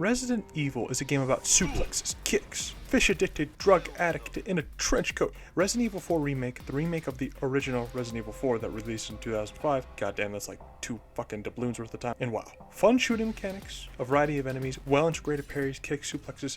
Resident Evil is a game about suplexes, kicks, fish-addicted drug addict in a trench coat. Resident Evil 4 Remake, the remake of the original Resident Evil 4 that released in 2005. Goddamn, that's like 2 fucking doubloons worth of time. And wow. Fun shooting mechanics, a variety of enemies, well-integrated parries, kicks, suplexes.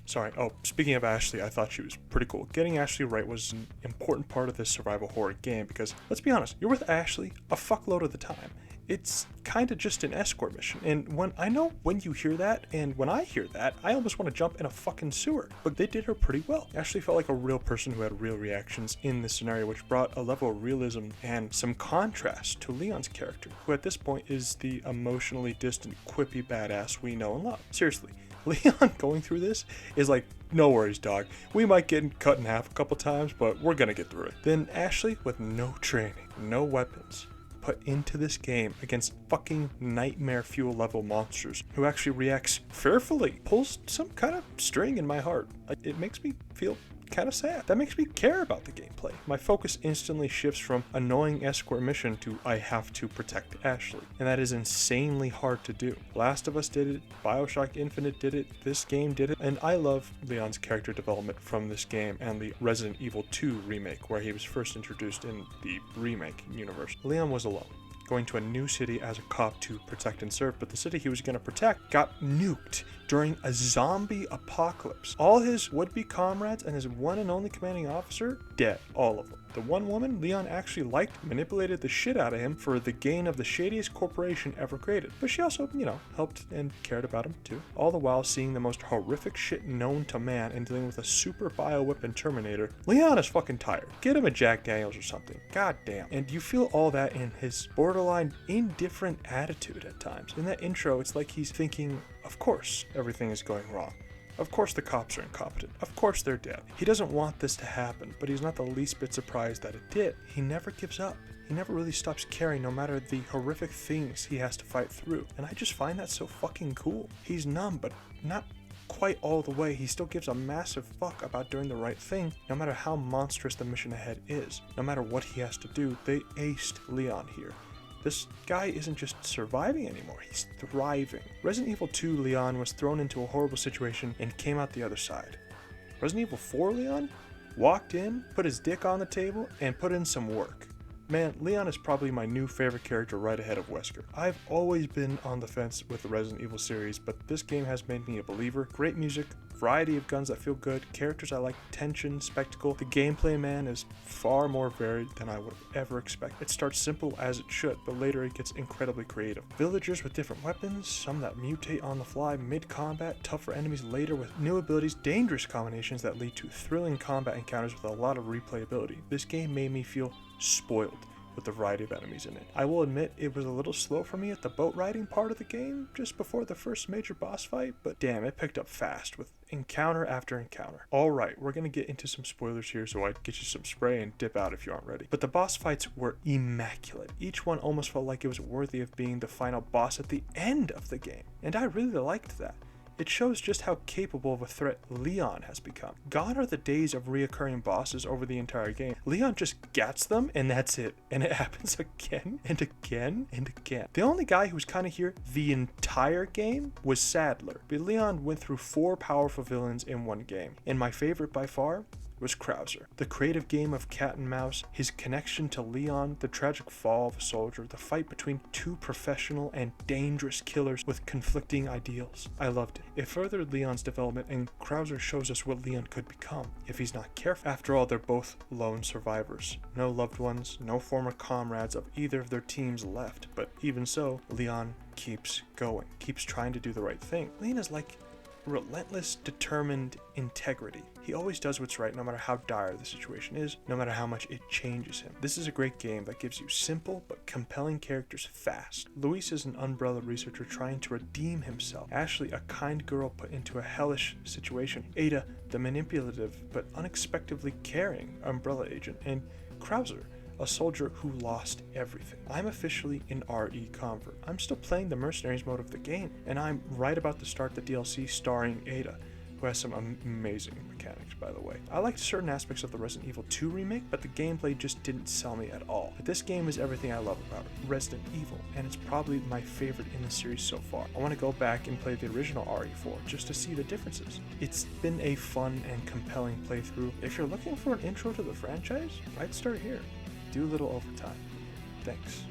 Sorry, oh, speaking of Ashley, I thought she was pretty cool. Getting Ashley right was an important part of this survival horror game because, let's be honest, you're with Ashley a fuckload of the time. It's kind of just an escort mission, and when you hear that, and when I hear that, I almost want to jump in a fucking sewer. But they did her pretty well. Ashley felt like a real person who had real reactions in this scenario, which brought a level of realism and some contrast to Leon's character, who at this point is the emotionally distant, quippy badass we know and love. Seriously. Leon going through this is like, no worries, dog. We might get cut in half a couple times, but we're gonna get through it. Then Ashley, with no training, no weapons, put into this game against fucking nightmare fuel level monsters who actually reacts fearfully, pulls some kind of string in my heart. It makes me feel kind of sad. That makes me care about the gameplay. My focus instantly shifts from annoying escort mission to I have to protect Ashley, and that is insanely hard to do. Last of Us did it, BioShock Infinite did it, this game did it, and I love Leon's character development from this game and the Resident Evil 2 remake where he was first introduced in the remake universe. Leon was alone, going to a new city as a cop to protect and serve, but the city he was going to protect got nuked during a zombie apocalypse. All his would-be comrades and his one and only commanding officer, dead, all of them. The one woman Leon actually liked manipulated the shit out of him for the gain of the shadiest corporation ever created. But she also, helped and cared about him too. All the while seeing the most horrific shit known to man and dealing with a super bioweapon Terminator. Leon is fucking tired. Get him a Jack Daniels or something. God damn. And you feel all that in his borderline indifferent attitude at times. In that intro, it's like he's thinking, of course, everything is going wrong. Of course the cops are incompetent. Of course they're dead. He doesn't want this to happen, but he's not the least bit surprised that it did. He never gives up. He never really stops caring no matter the horrific things he has to fight through. And I just find that so fucking cool. He's numb, but not quite all the way. He still gives a massive fuck about doing the right thing, no matter how monstrous the mission ahead is. No matter what he has to do, they aced Leon here. This guy isn't just surviving anymore, he's thriving. Resident Evil 2 Leon was thrown into a horrible situation and came out the other side. Resident Evil 4 Leon walked in, put his dick on the table, and put in some work. Man, Leon is probably my new favorite character right ahead of Wesker. I've always been on the fence with the Resident Evil series, but this game has made me a believer. Great music, variety of guns that feel good, characters I like, tension, spectacle. The gameplay, man, is far more varied than I would have ever expected. It starts simple as it should, but later it gets incredibly creative. Villagers with different weapons, some that mutate on the fly mid-combat, tougher enemies later with new abilities, dangerous combinations that lead to thrilling combat encounters with a lot of replayability. This game made me feel spoiled with the variety of enemies in it. I will admit it was a little slow for me at the boat riding part of the game, just before the first major boss fight, but damn, it picked up fast with encounter after encounter. Alright, we're gonna get into some spoilers here, so I'd get you some spray and dip out if you aren't ready. But the boss fights were immaculate. Each one almost felt like it was worthy of being the final boss at the end of the game, and I really liked that. It shows just how capable of a threat Leon has become. Gone are the days of reoccurring bosses over the entire game. Leon just gets them and that's it. And it happens again and again and again. The only guy who was kind of here the entire game was Sadler. But Leon went through 4 powerful villains in one game. And my favorite by far was Krauser. The creative game of cat and mouse, his connection to Leon, the tragic fall of a soldier, the fight between 2 professional and dangerous killers with conflicting ideals. I loved it. It furthered Leon's development, and Krauser shows us what Leon could become if he's not careful. After all, they're both lone survivors. No loved ones, no former comrades of either of their teams left, but even so, Leon keeps going, keeps trying to do the right thing. Leon is like relentless, determined integrity. He always does what's right no matter how dire the situation is, no matter how much it changes him. This is a great game that gives you simple but compelling characters fast. Luis is an Umbrella researcher trying to redeem himself. Ashley, a kind girl put into a hellish situation. Ada, the manipulative but unexpectedly caring Umbrella agent. And Krauser, a soldier who lost everything. I'm officially an RE convert. I'm still playing the mercenaries mode of the game, and I'm right about to start the DLC starring Ada. who has some amazing mechanics, by the way. I liked certain aspects of the Resident Evil 2 remake, but the gameplay just didn't sell me at all. But this game is everything I love about Resident Evil, and it's probably my favorite in the series so far. I want to go back and play the original RE4 just to see the differences. It's been a fun and compelling playthrough. If you're looking for an intro to the franchise, I'd start here. Do a little overtime. Thanks.